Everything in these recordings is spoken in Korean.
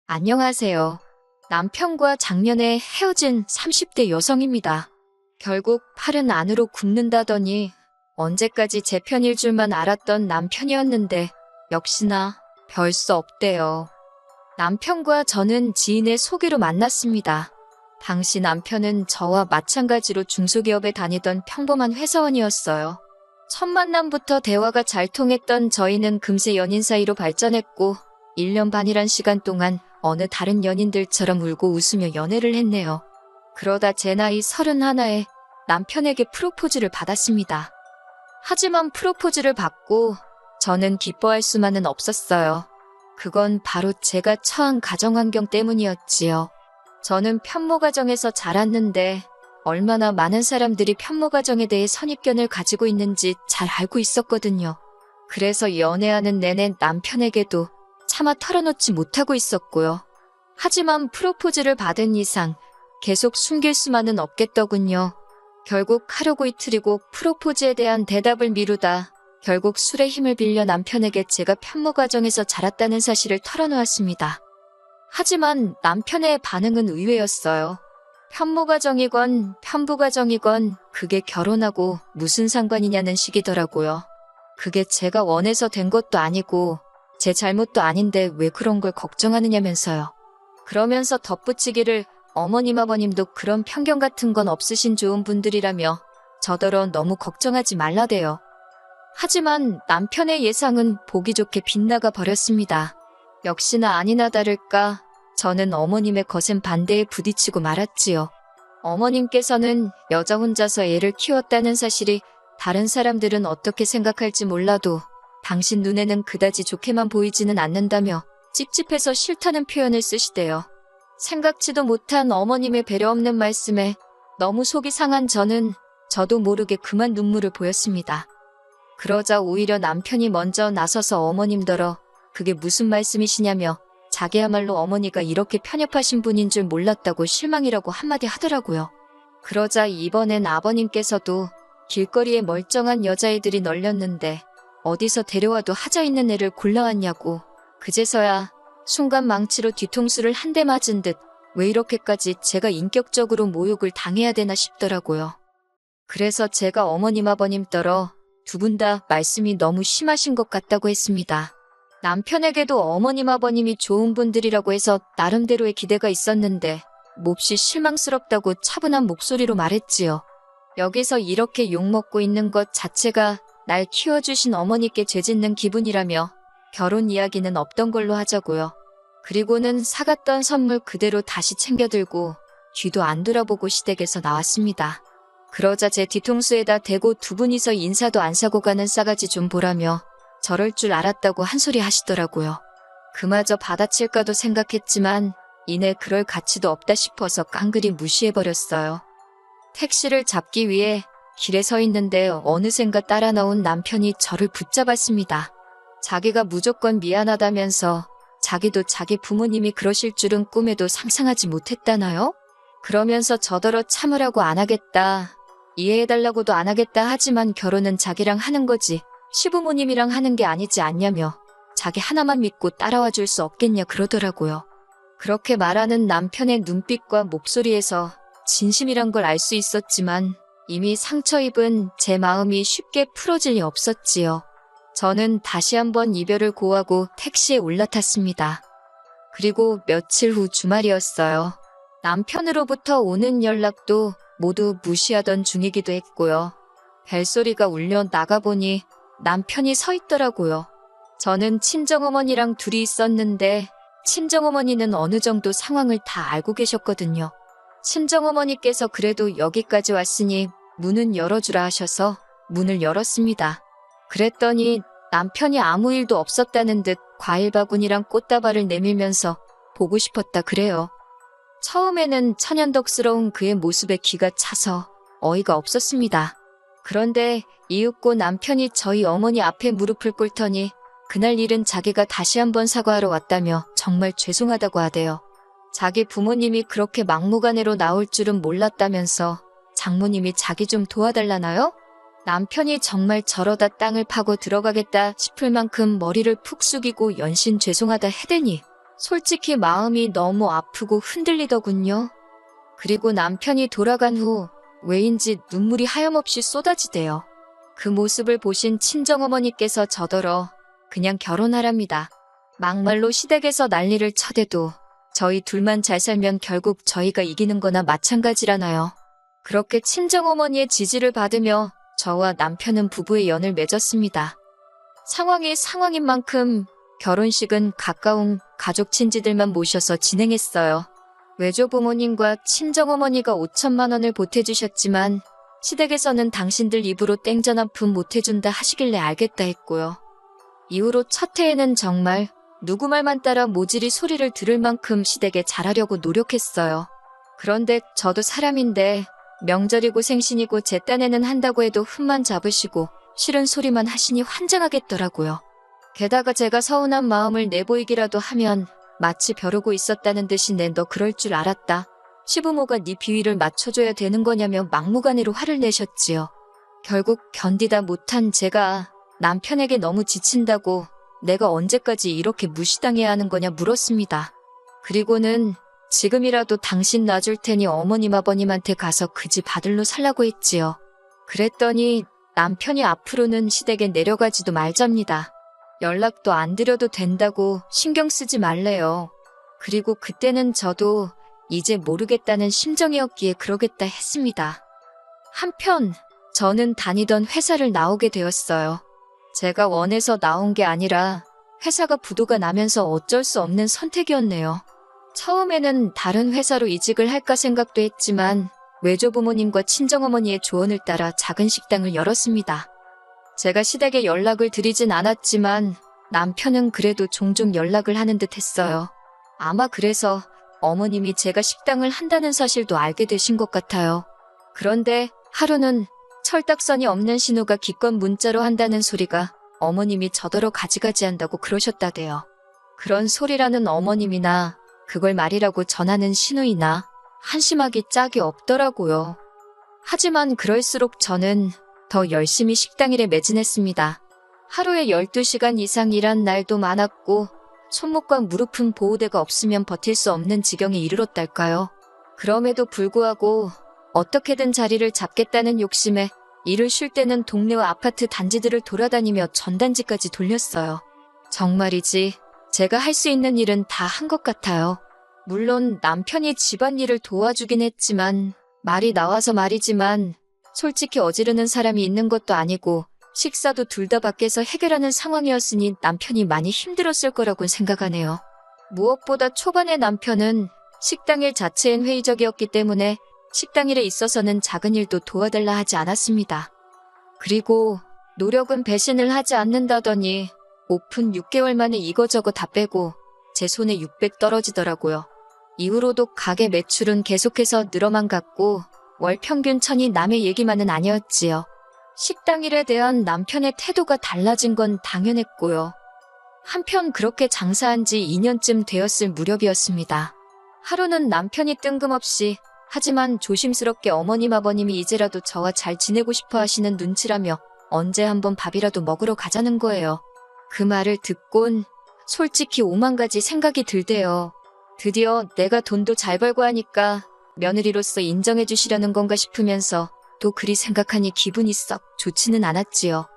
안녕하세요. 남편과 작년에 헤어진 30대 여성입니다. 결국 팔은 안으로 굽는다더니 언제까지 제 편일 줄만 알았던 남편이었는데 역시나 별 수 없대요. 남편과 저는 지인의 소개로 만났습니다. 당시 남편은 저와 마찬가지로 중소기업에 다니던 평범한 회사원이었어요. 첫 만남부터 대화가 잘 통했던 저희는 금세 연인 사이로 발전했고 1년 반이란 시간 동안 어느 다른 연인들처럼 울고 웃으며 연애를 했네요. 그러다 제 나이 31에 남편에게 프로포즈를 받았습니다. 하지만 프로포즈를 받고 저는 기뻐할 수만은 없었어요. 그건 바로 제가 처한 가정환경 때문이었지요. 저는 편모가정에서 자랐는데 얼마나 많은 사람들이 편모가정에 대해 선입견을 가지고 있는지 잘 알고 있었거든요. 그래서 연애하는 내내 남편에게도 차마 털어놓지 못하고 있었고요. 하지만 프로포즈를 받은 이상 계속 숨길 수만은 없겠더군요. 결국 하루고 이틀이고 프로포즈에 대한 대답을 미루다 결국 술의 힘을 빌려 남편에게 제가 편모가정에서 자랐다는 사실을 털어놓았습니다. 하지만 남편의 반응은 의외였어요. 편모가정이건 편부가정이건 그게 결혼하고 무슨 상관이냐는 식이더라고요. 그게 제가 원해서 된 것도 아니고 제 잘못도 아닌데 왜 그런 걸 걱정하느냐면서요. 그러면서 덧붙이기를 어머님 아버님도 그런 편견 같은 건 없으신 좋은 분들이라며 저더러 너무 걱정하지 말라대요. 하지만 남편의 예상은 보기 좋게 빗나가 버렸습니다. 역시나 아니나 다를까 저는 어머님의 거센 반대에 부딪히고 말았지요. 어머님께서는 여자 혼자서 애를 키웠다는 사실이 다른 사람들은 어떻게 생각할지 몰라도 당신 눈에는 그다지 좋게만 보이지는 않는다며 찝찝해서 싫다는 표현을 쓰시대요. 생각지도 못한 어머님의 배려 없는 말씀에 너무 속이 상한 저는 저도 모르게 그만 눈물을 보였습니다. 그러자 오히려 남편이 먼저 나서서 어머님더러 그게 무슨 말씀이시냐며 자기야말로 어머니가 이렇게 편협하신 분인 줄 몰랐다고 실망이라고 한마디 하더라고요. 그러자 이번엔 아버님께서도 길거리에 멀쩡한 여자애들이 널렸는데 어디서 데려와도 하자 있는 애를 골라왔냐고 그제서야 순간 망치로 뒤통수를 한 대 맞은 듯 왜 이렇게까지 제가 인격적으로 모욕을 당해야 되나 싶더라고요. 그래서 제가 어머님 아버님더러 두 분 다 말씀이 너무 심하신 것 같다고 했습니다. 남편에게도 어머님 아버님이 좋은 분들이라고 해서 나름대로의 기대가 있었는데 몹시 실망스럽다고 차분한 목소리로 말했지요. 여기서 이렇게 욕먹고 있는 것 자체가 날 키워주신 어머니께 죄짓는 기분이라며 결혼 이야기는 없던 걸로 하자고요. 그리고는 사갔던 선물 그대로 다시 챙겨들고 뒤도 안 돌아보고 시댁에서 나왔습니다. 그러자 제 뒤통수에다 대고 두 분이서 인사도 안 사고 가는 싸가지 좀 보라며 저럴 줄 알았다고 한 소리 하시더라고요. 그마저 받아칠까도 생각했지만 이내 그럴 가치도 없다 싶어서 깡그리 무시해버렸어요. 택시를 잡기 위해 길에 서 있는데 어느샌가 따라 나온 남편이 저를 붙잡았습니다. 자기가 무조건 미안하다면서 자기도 자기 부모님이 그러실 줄은 꿈에도 상상하지 못했다나요? 그러면서 저더러 참으라고 안 하겠다, 이해해달라고도 안 하겠다 하지만 결혼은 자기랑 하는 거지 시부모님이랑 하는 게 아니지 않냐며 자기 하나만 믿고 따라와 줄 수 없겠냐 그러더라고요. 그렇게 말하는 남편의 눈빛과 목소리에서 진심이란 걸 알 수 있었지만 이미 상처 입은 제 마음이 쉽게 풀어질 리 없었지요. 저는 다시 한번 이별을 고하고 택시에 올라탔습니다. 그리고 며칠 후 주말이었어요. 남편으로부터 오는 연락도 모두 무시하던 중이기도 했고요. 벨소리가 울려 나가보니 남편이 서 있더라고요. 저는 친정어머니랑 둘이 있었는데 친정어머니는 어느 정도 상황을 다 알고 계셨거든요. 친정어머니께서 그래도 여기까지 왔으니 문은 열어주라 하셔서 문을 열었습니다. 그랬더니 남편이 아무 일도 없었다는 듯 과일 바구니랑 꽃다발을 내밀면서 보고 싶었다 그래요. 처음에는 천연덕스러운 그의 모습에 기가 차서 어이가 없었습니다. 그런데 이윽고 남편이 저희 어머니 앞에 무릎을 꿇더니 그날 일은 자기가 다시 한번 사과하러 왔다며 정말 죄송하다고 하대요. 자기 부모님이 그렇게 막무가내로 나올 줄은 몰랐다면서 장모님이 자기 좀 도와달라나요? 남편이 정말 저러다 땅을 파고 들어가겠다 싶을 만큼 머리를 푹 숙이고 연신 죄송하다 해대니 솔직히 마음이 너무 아프고 흔들리더군요. 그리고 남편이 돌아간 후 왜인지 눈물이 하염없이 쏟아지대요. 그 모습을 보신 친정어머니께서 저더러 그냥 결혼하랍니다. 막말로 시댁에서 난리를 쳐대도 저희 둘만 잘 살면 결국 저희가 이기는 거나 마찬가지라나요. 그렇게 친정어머니의 지지를 받으며 저와 남편은 부부의 연을 맺었습니다. 상황이 상황인 만큼 결혼식은 가까운 가족 친지들만 모셔서 진행했어요. 외조부모님과 친정어머니가 5천만 원을 보태주셨지만 시댁에서는 당신들 입으로 땡전 한 푼 못해준다 하시길래 알겠다 했고요. 이후로 첫 해에는 정말 누구 말만 따라 모질이 소리를 들을 만큼 시댁에 잘하려고 노력했어요. 그런데 저도 사람인데 명절이고 생신이고 제 딴에는 한다고 해도 흠만 잡으시고 싫은 소리만 하시니 환장하겠더라고요. 게다가 제가 서운한 마음을 내보이기라도 하면 마치 벼르고 있었다는 듯이 너 그럴 줄 알았다. 시부모가 네 비위를 맞춰줘야 되는 거냐며 막무가내로 화를 내셨지요. 결국 견디다 못한 제가 남편에게 너무 지친다고 내가 언제까지 이렇게 무시당해야 하는 거냐 물었습니다. 그리고는 지금이라도 당신 놔줄 테니 어머님 아버님한테 가서 그 집 아들로 살라고 했지요. 그랬더니 남편이 앞으로는 시댁에 내려가지도 말잡니다. 연락도 안 드려도 된다고 신경 쓰지 말래요. 그리고 그때는 저도 이제 모르겠다는 심정이었기에 그러겠다 했습니다. 한편 저는 다니던 회사를 나오게 되었어요. 제가 원해서 나온 게 아니라 회사가 부도가 나면서 어쩔 수 없는 선택이었네요. 처음에는 다른 회사로 이직을 할까 생각도 했지만 외조부모님과 친정어머니의 조언을 따라 작은 식당을 열었습니다. 제가 시댁에 연락을 드리진 않았지만 남편은 그래도 종종 연락을 하는 듯 했어요. 아마 그래서 어머님이 제가 식당을 한다는 사실도 알게 되신 것 같아요. 그런데 하루는 철딱선이 없는 신호가 기껏 문자로 한다는 소리가 어머님이 저더러 가지가지 한다고 그러셨다대요. 그런 소리라는 어머님이나 그걸 말이라고 전하는 신우이나 한심하기 짝이 없더라고요. 하지만 그럴수록 저는 더 열심히 식당일에 매진했습니다. 하루에 12시간 이상 일한 날도 많았고 손목과 무릎은 보호대가 없으면 버틸 수 없는 지경에 이르렀달까요. 그럼에도 불구하고 어떻게든 자리를 잡겠다는 욕심에 일을 쉴 때는 동네와 아파트 단지들을 돌아다니며 전단지까지 돌렸어요. 정말이지 제가 할 수 있는 일은 다 한 것 같아요. 물론 남편이 집안일을 도와주긴 했지만 말이 나와서 말이지만 솔직히 어지르는 사람이 있는 것도 아니고 식사도 둘 다 밖에서 해결하는 상황이었으니 남편이 많이 힘들었을 거라고 생각하네요. 무엇보다 초반에 남편은 식당일 자체엔 회의적이었기 때문에 식당일에 있어서는 작은 일도 도와달라 하지 않았습니다. 그리고 노력은 배신을 하지 않는다더니 오픈 6개월 만에 이거저거 다 빼고 제 손에 600 떨어지더라고요. 이후로도 가게 매출은 계속해서 늘어만 갔고 월 평균 1000이 남의 얘기만은 아니었지요. 식당일에 대한 남편의 태도가 달라진 건 당연했고요. 한편 그렇게 장사한 지 2년쯤 되었을 무렵이었습니다. 하루는 남편이 뜬금없이 하지만 조심스럽게 어머님 아버님이 이제라도 저와 잘 지내고 싶어 하시는 눈치라며 언제 한번 밥이라도 먹으러 가자는 거예요. 그 말을 듣곤 솔직히 오만 가지 생각이 들대요. 드디어 내가 돈도 잘 벌고 하니까 며느리로서 인정해 주시려는 건가 싶으면서 또 그리 생각하니 기분이 썩 좋지는 않았지요.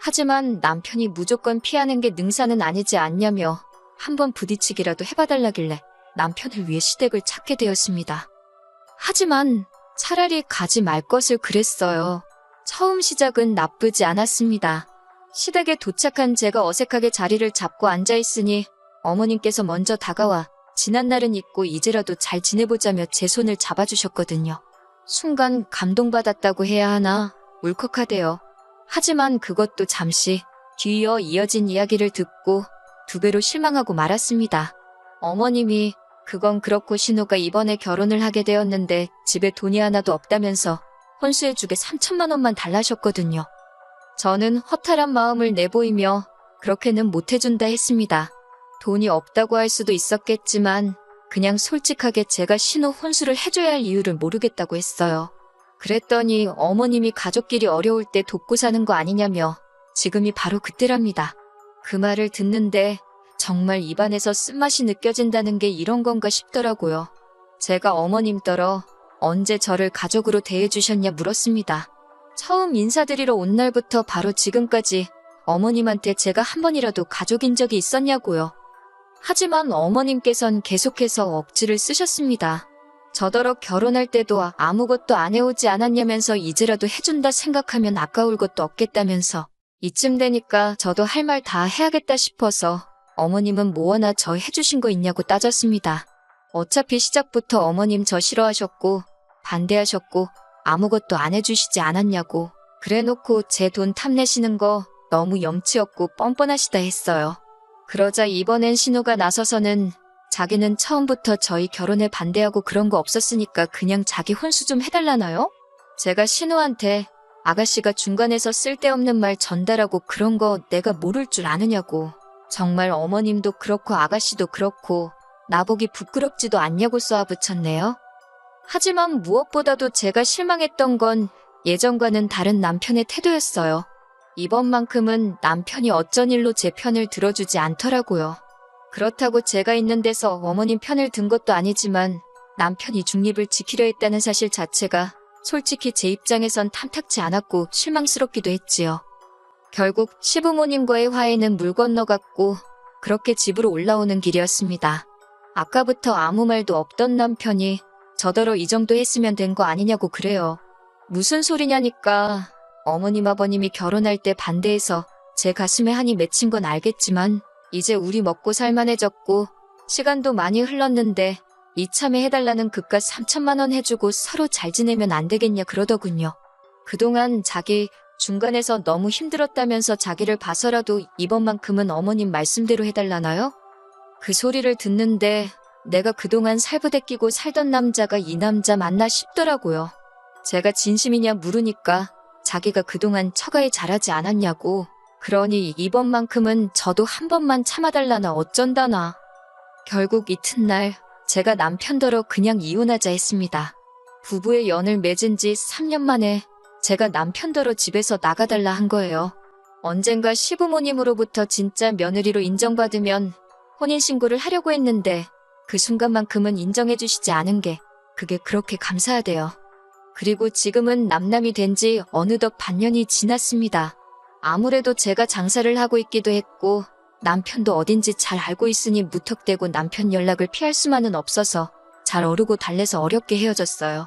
하지만 남편이 무조건 피하는 게 능사는 아니지 않냐며 한번 부딪히기라도 해봐달라길래 남편을 위해 시댁을 찾게 되었습니다. 하지만 차라리 가지 말 것을 그랬어요. 처음 시작은 나쁘지 않았습니다. 시댁에 도착한 제가 어색하게 자리를 잡고 앉아있으니 어머님께서 먼저 다가와 지난날은 잊고 이제라도 잘 지내보자며 제 손을 잡아주셨거든요. 순간 감동받았다고 해야 하나 울컥하대요. 하지만 그것도 잠시 뒤이어 이어진 이야기를 듣고 2배로 실망하고 말았습니다. 어머님이 그건 그렇고 신우가 이번에 결혼을 하게 되었는데 집에 돈이 하나도 없다면서 혼수해주게 3천만 원만 달라셨거든요. 저는 허탈한 마음을 내보이며 그렇게는 못해준다 했습니다. 돈이 없다고 할 수도 있었겠지만 그냥 솔직하게 제가 신우 혼수를 해줘야 할 이유를 모르겠다고 했어요. 그랬더니 어머님이 가족끼리 어려울 때 돕고 사는 거 아니냐며 지금이 바로 그때랍니다. 그 말을 듣는데 정말 입안에서 쓴맛이 느껴진다는 게 이런 건가 싶더라고요. 제가 어머님더러 언제 저를 가족으로 대해주셨냐 물었습니다. 처음 인사드리러 온 날부터 바로 지금까지 어머님한테 제가 한 번이라도 가족인 적이 있었냐고요. 하지만 어머님께선 계속해서 억지를 쓰셨습니다. 저더러 결혼할 때도 아무것도 안 해오지 않았냐면서 이제라도 해준다 생각하면 아까울 것도 없겠다면서 이쯤 되니까 저도 할 말 다 해야겠다 싶어서 어머님은 뭐 하나 저 해주신 거 있냐고 따졌습니다. 어차피 시작부터 어머님 저 싫어하셨고 반대하셨고 아무것도 안 해주시지 않았냐고 그래놓고 제 돈 탐내시는 거 너무 염치 없고 뻔뻔하시다 했어요. 그러자 이번엔 신우가 나서서는 자기는 처음부터 저희 결혼에 반대하고 그런 거 없었으니까 그냥 자기 혼수 좀 해달라나요? 제가 신우한테 아가씨가 중간에서 쓸데없는 말 전달하고 그런 거 내가 모를 줄 아느냐고. 정말 어머님도 그렇고 아가씨도 그렇고 나보기 부끄럽지도 않냐고 쏘아붙였네요. 하지만 무엇보다도 제가 실망했던 건 예전과는 다른 남편의 태도였어요. 이번만큼은 남편이 어쩐 일로 제 편을 들어주지 않더라고요. 그렇다고 제가 있는 데서 어머님 편을 든 것도 아니지만 남편이 중립을 지키려 했다는 사실 자체가 솔직히 제 입장에선 탐탁지 않았고 실망스럽기도 했지요. 결국 시부모님과의 화해는 물 건너갔고 그렇게 집으로 올라오는 길이었습니다. 아까부터 아무 말도 없던 남편이 저더러 이 정도 했으면 된 거 아니냐고 그래요. 무슨 소리냐니까 어머님 아버님이 결혼할 때 반대해서 제 가슴에 한이 맺힌 건 알겠지만 이제 우리 먹고 살만해졌고 시간도 많이 흘렀는데 이참에 해달라는 그깟 3천만 원 해주고 서로 잘 지내면 안 되겠냐 그러더군요. 그동안 자기 중간에서 너무 힘들었다면서 자기를 봐서라도 이번만큼은 어머님 말씀대로 해달라나요? 그 소리를 듣는데 내가 그동안 살부대 끼고 살던 남자가 이 남자 맞나 싶더라고요. 제가 진심이냐 물으니까 자기가 그동안 처가에 잘하지 않았냐고. 그러니 이번만큼은 저도 한 번만 참아달라나 어쩐다나. 결국 이튿날 제가 남편더러 그냥 이혼하자 했습니다. 부부의 연을 맺은 지 3년 만에 제가 남편더러 집에서 나가달라 한 거예요. 언젠가 시부모님으로부터 진짜 며느리로 인정받으면 혼인신고를 하려고 했는데 그 순간만큼은 인정해주시지 않은 게 그게 그렇게 감사하대요. 그리고 지금은 남남이 된 지 어느덧 반년이 지났습니다. 아무래도 제가 장사를 하고 있기도 했고 남편도 어딘지 잘 알고 있으니 무턱대고 남편 연락을 피할 수만은 없어서 잘 어르고 달래서 어렵게 헤어졌어요.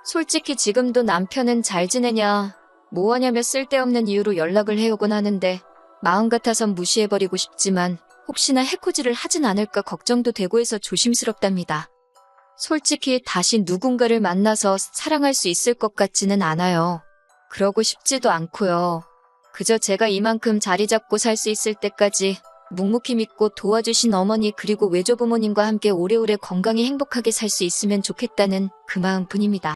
솔직히 지금도 남편은 잘 지내냐 뭐하냐며 쓸데없는 이유로 연락을 해오곤 하는데 마음 같아선 무시해버리고 싶지만 혹시나 해코지를 하진 않을까 걱정도 되고 해서 조심스럽답니다. 솔직히 다시 누군가를 만나서 사랑할 수 있을 것 같지는 않아요. 그러고 싶지도 않고요. 그저 제가 이만큼 자리 잡고 살 수 있을 때까지 묵묵히 믿고 도와주신 어머니 그리고 외조부모님과 함께 오래오래 건강히 행복하게 살 수 있으면 좋겠다는 그 마음뿐입니다.